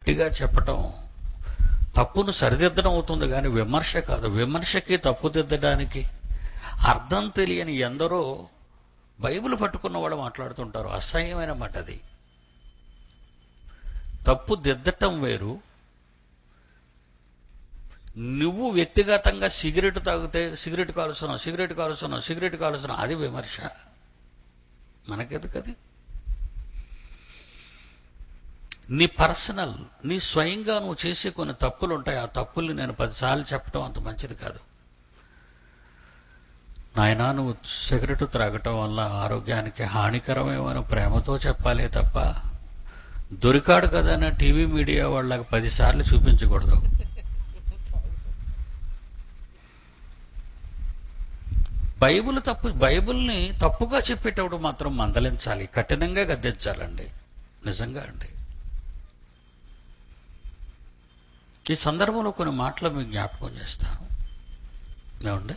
గట్టిగా చెప్పటం తప్పును సరిదిద్దడం అవుతుంది కానీ విమర్శ కాదు. విమర్శకి తప్పుదిద్దడానికి అర్థం తెలియని ఎందరో బైబిల్ పట్టుకున్న వాళ్ళు మాట్లాడుతుంటారు. అసహ్యమైన మాట అది. తప్పు దిద్దటం వేరు, నువ్వు వ్యక్తిగతంగా సిగరెట్ తాగితే సిగరెట్ కాలుస్తున్నావు అది విమర్శ. మనకెందుకది? నీ పర్సనల్, నీ స్వయంగా నువ్వు చేసే కొన్ని తప్పులు ఉంటాయి. ఆ తప్పుల్ని నేను 10 సార్లు చెప్పడం అంత మంచిది కాదు. నాయనా, నువ్వు సిగరెట్ త్రాగటం వల్ల ఆరోగ్యానికి హానికరమేమో ప్రేమతో చెప్పాలే తప్ప దొరికాడు కదా టీవీ మీడియా వాళ్ళకి 10 సార్లు చూపించకూడదు. బైబిల్ని తప్పుగా చెప్పేటప్పుడు మాత్రం మందలించాలి, కఠినంగా గద్దించాలండి. నిజంగా అండి. ఈ సందర్భంలో కొన్ని మాటలు మీకు జ్ఞాపకం చేస్తాను. ఏమండి,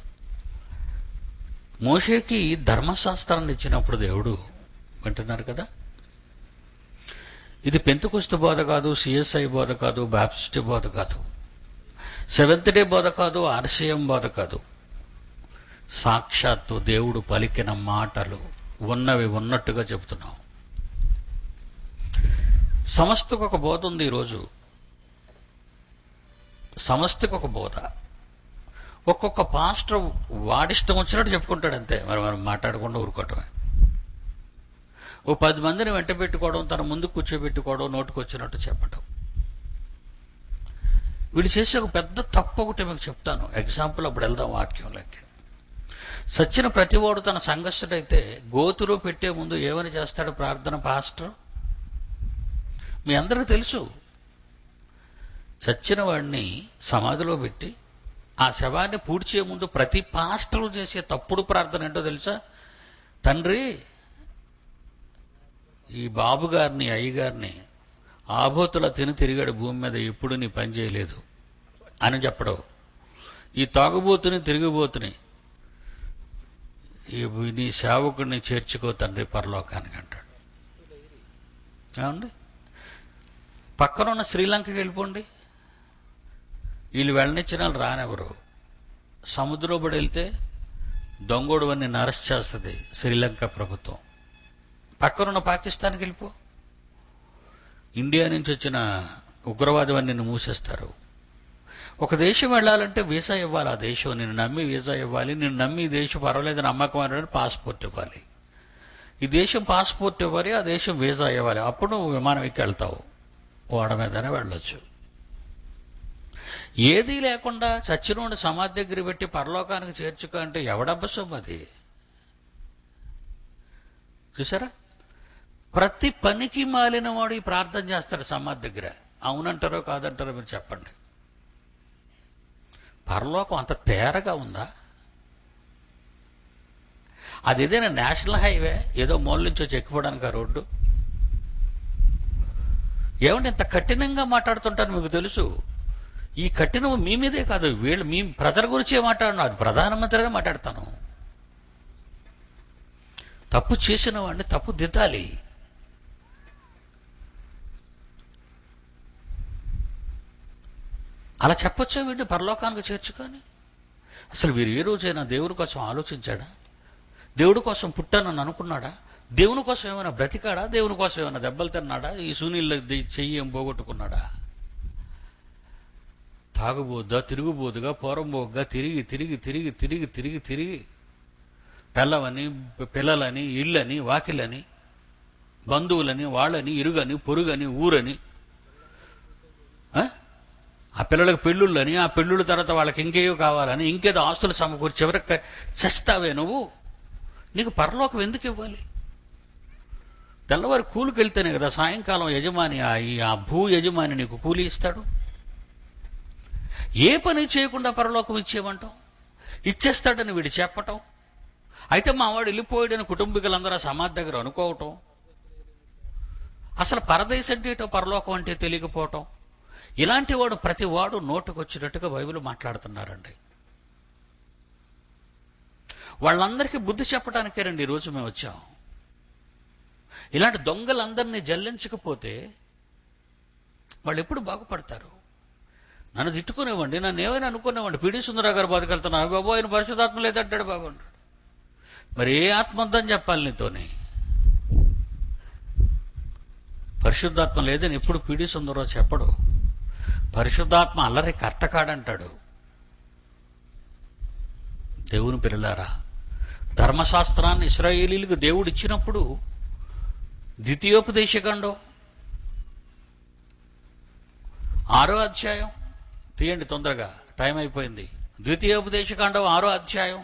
మోషేకి ధర్మశాస్త్రాన్ని ఇచ్చినప్పుడు దేవుడు, వింటున్నారు కదా, ఇది పెంతెకొస్తు బోధ కాదు, సిఎస్ఐ బోధ కాదు, బాప్టిస్ట్ బోధ కాదు, సెవెంత్ డే బోధ కాదు, ఆర్సీఎం బోధ కాదు. సాక్షాత్తు దేవుడు పలికిన మాటలు ఉన్నవి ఉన్నట్టుగా చెబుతున్నాం. సమస్తకు ఒక బోధ ఉంది. ఈరోజు సమస్తకు ఒక బోధ. ఒక్కొక్క పాస్టర్ వాడిష్టం వచ్చినట్టు చెప్పుకుంటాడు అంతే. మనం మాట్లాడకుండా ఊరుకోవటమే. ఓ 10 మందిని వెంట పెట్టుకోవడం, తన ముందు కూర్చోబెట్టుకోవడం, నోటికి వచ్చినట్టు చెప్పడం. వీళ్ళు చేసే ఒక పెద్ద తప్పు ఒకటి మీకు చెప్తాను. ఎగ్జాంపుల్ అప్పుడు వెళ్దాం వాక్యంలోకి. సచ్చిన ప్రతివాడు తన సంఘస్థుడైతే గోతులో పెట్టే ముందు ఏమని చేస్తాడు ప్రార్థన పాస్టర్? మీ అందరికీ తెలుసు. చచ్చిన వాడిని సమాధిలో పెట్టి ఆ శవాన్ని పూడ్చే ముందు ప్రతి పాస్టరు చేసే తప్పుడు ప్రార్థన ఏంటో తెలుసా? తండ్రి, ఈ బాబు గారిని, అయ్యగారిని ఆబోతులా తిరిగాడు భూమి మీద, ఎప్పుడు నీ పని చేయలేదు అని చెప్పడం. ఈ తాగుబోతుని, తిరిగిబోతుని నీ సేవకుడిని చేర్చుకో తండ్రి పరలోకానికి అంటాడు. ఏమండి, పక్కనున్న శ్రీలంకకి వెళ్ళిపోండి, వీళ్ళు వెళ్ళనిచ్చిన వాళ్ళు రానెవరు. సముద్రం పడి వెళ్తే దొంగోడు అని అరెస్ట్ చేస్తుంది శ్రీలంక ప్రభుత్వం. పక్కనున్న పాకిస్తాన్కి వెళ్ళిపో, ఇండియా నుంచి వచ్చిన ఉగ్రవాదం నిన్ను మూసేస్తారు. ఒక దేశం వెళ్ళాలంటే వీసా ఇవ్వాలి. ఆ దేశం నిన్ను నమ్మి వీసా ఇవ్వాలి. నిన్ను నమ్మి ఈ దేశం పర్వాలేదు నమ్మకం అని పాస్పోర్ట్ ఇవ్వాలి. ఈ దేశం పాస్పోర్ట్ ఇవ్వాలి, ఆ దేశం వీసా ఇవ్వాలి. అప్పుడు నువ్వు విమానం ఎక్కి వెళ్తావు, ఓడ మీదనే వెళ్ళొచ్చు. ఏదీ లేకుండా చచ్చినోడు సమాధి దగ్గర పెట్టి పరలోకానికి చేర్చుకో అంటే ఎవడబ్బసం అది? చూసారా? ప్రతి పనికి మాలిన వాడు ఈ ప్రార్థన చేస్తాడు సమాధి దగ్గర. అవునంటారో కాదంటారో మీరు చెప్పండి. పరలోకం అంత తేరగా ఉందా? అది ఏదైనా నేషనల్ హైవే, ఏదో మూల నుంచి వచ్చి ఎక్కిపోవడానికి ఆ రోడ్డు? ఏమంటే ఇంత కఠినంగా మాట్లాడుతుంటారు మీకు తెలుసు. ఈ కఠినం మీ మీదే కాదు, వీళ్ళు మీ ప్రజల గురించే మాట్లాడను. అది ప్రధానమంత్రిగా మాట్లాడతాను. తప్పు చేసిన వాడిని తప్పు దిద్దాలి. అలా చెప్పొచ్చా వీడిని పరలోకానికి చేర్చుకొని? అసలు వీరు ఏ రోజైనా దేవుడి కోసం ఆలోచించాడా? దేవుడి కోసం పుట్టానని అనుకున్నాడా? దేవుని కోసం ఏమైనా బ్రతికాడా? దేవుని కోసం ఏమైనా దెబ్బలు తిన్నాడా? ఈ సూనీళ్ళ చెయ్యి ఏం పోగొట్టుకున్నాడా? తాగుబోద్దా, తిరుగుబోదుగా, పోరంబోగ్గా తిరిగి తిరిగి తిరిగి తిరిగి తిరిగి తిరిగి పిల్లవని, పిల్లలని, ఇళ్ళని, వాకిలని, బంధువులని, వాళ్ళని, ఇరుగని, పొరుగని, ఊరని, ఆ పిల్లలకు పెళ్ళుళ్ళని, ఆ పెళ్ళుళ్ళ తర్వాత వాళ్ళకి ఇంకేయో కావాలని, ఇంకేదో ఆస్తులు సమకూర్చి చివరికి చస్తావే నువ్వు. నీకు పరలోకం ఎందుకు ఇవ్వాలి? తెల్లవారి కూలికి వెళ్తేనే కదా సాయంకాలం యజమాని, ఆ భూ యజమాని నీకు కూలి ఇస్తాడు. ఏ పని చేయకుండా పరలోకం ఇచ్చేయమంటాం? ఇచ్చేస్తాడని వీడు చెప్పటం, అయితే మా వాడు వెళ్ళిపోయాడని కుటుంబీకులందరూ సమాధి దగ్గర అనుకోవటం, అసలు పరదేశం అంటే పరలోకం అంటే తెలియకపోవటం, ఇలాంటి వాడు ప్రతి వాడు నోటుకొచ్చినట్టుగా బైబిల్ మాట్లాడుతున్నారండి. వాళ్ళందరికీ బుద్ధి చెప్పడానికేనండి ఈరోజు మేము వచ్చాం. ఇలాంటి దొంగలందరినీ జల్లించకపోతే వాళ్ళు ఎప్పుడు బాగుపడతారు? నన్ను తిట్టుకునేవ్వండి, నన్ను ఏమైనా అనుకునేవ్వండి. పిడి సుందరరావు గారు బతికెళ్తున్నారు, బాబు ఆయన పరిశుద్ధాత్మ లేదంటాడు బాబు అంటాడు. మరి ఏ ఆత్మ ఉందని చెప్పాలి నీతోని? పరిశుద్ధాత్మ లేదని ఎప్పుడు పిడి సుందరరావు చెప్పడు. పరిశుద్ధాత్మ అల్లరి కర్త కాడంటాడు. దేవుని పిల్లలారా, ధర్మశాస్త్రాన్ని ఇశ్రాయేలీలకు దేవుడు ఇచ్చినప్పుడు ద్వితీయోపదేశకాండం 6వ అధ్యాయం తీయండి తొందరగా, టైం అయిపోయింది. ద్వితీయోపదేశకాండం 6వ అధ్యాయం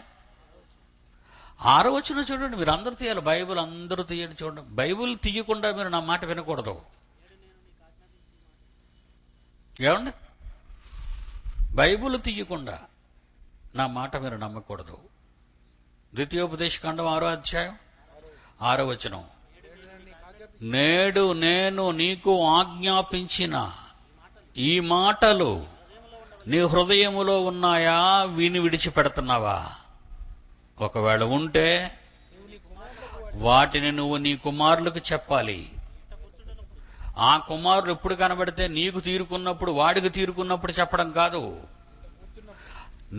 6వ వచనం చూడండి. మీరు అందరూ తీయాలి, బైబిల్ అందరూ తీయండి. చూడండి, బైబిల్ తీయకుండా మీరు నా మాట వినకూడదు. ఏమండి? బైబిల్ తీయకుండా నా మాట మీరు నమ్మకూడదు. ద్వితీయోపదేశకాండం 6వ అధ్యాయం 6వ వచనం. నేడు నేను నీకు ఆజ్ఞాపించిన ఈ మాటలు నీ హృదయములో ఉన్నాయా? విని విడిచిపెడుతున్నావా? ఒకవేళ ఉంటే వాటిని నువ్వు నీ కుమారులకు చెప్పాలి. ఆ కుమారులు ఎప్పుడు కనబడితే నీకు తీరుకున్నప్పుడు, వాడికి తీరుకున్నప్పుడు చెప్పడం కాదు.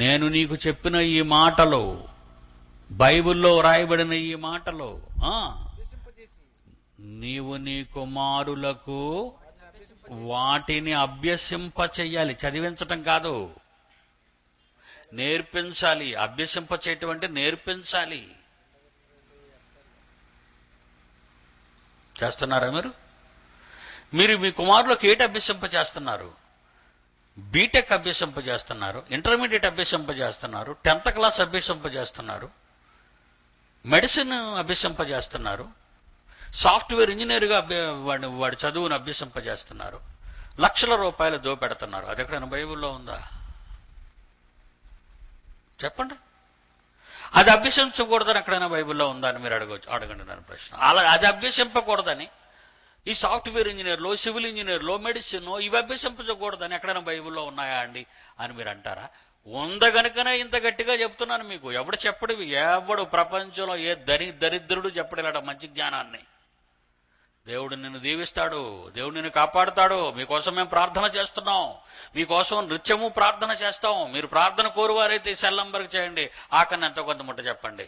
నేను నీకు చెప్పిన ఈ మాటలు, బైబిల్లో రాయబడిన ఈ మాటలు నీవు నీ కుమారులకు వాటిని అభ్యసింప చెయ్యాలి. చదివించటం కాదు, నేర్పించాలి. అభ్యసింప చేయటం అంటే నేర్పించాలి. చేస్తున్నారా మీరు? మీరు మీ కుమారులకు ఏటి అభ్యసింప చేస్తున్నారు? బీటెక్ అభ్యసింప చేస్తున్నారు, ఇంటర్మీడియట్ అభ్యసింప చేస్తున్నారు, 10th క్లాస్ అభ్యసింప చేస్తున్నారు, మెడిసిన్ అభ్యసింప చేస్తున్నారు, సాఫ్ట్వేర్ ఇంజనీర్గా వాడి చదువును అభ్యసింప చేస్తున్నారు, లక్షల రూపాయలు దోపెడుతున్నారు. అది ఎక్కడైనా బైబిల్లో ఉందా? చెప్పండి. అది అభ్యసించకూడదని ఎక్కడైనా బైబిల్లో ఉందా అని మీరు అడగండి నన్ను ప్రశ్న. అలా అది అభ్యసింపకూడదని, ఈ సాఫ్ట్వేర్ ఇంజనీర్లు, సివిల్ ఇంజనీర్లు, మెడిసిన్ ఇవి అభ్యసించకూడదని ఎక్కడైనా బైబిల్లో ఉన్నాయా అండి అని మీరు అంటారా? ఉంద గనుకనే ఇంత గట్టిగా చెప్తున్నాను మీకు. ఎవడు చెప్పడు, ఎవడు ప్రపంచంలో ఏ దరిద్రుడు చెప్పడు ఇలాంటి మంచి జ్ఞానాన్ని. దేవుడు నిన్ను దీవిస్తాడు, దేవుడు నిన్ను కాపాడుతాడు. మీకోసం మేము ప్రార్థన చేస్తున్నాం, మీకోసం నృత్యము ప్రార్థన చేస్తాం. మీరు ప్రార్థన కోరువారైతే సెల్ నంబర్కి చేయండి, ఆకన్నా ఎంతో కొంత ముట్ట చెప్పండి.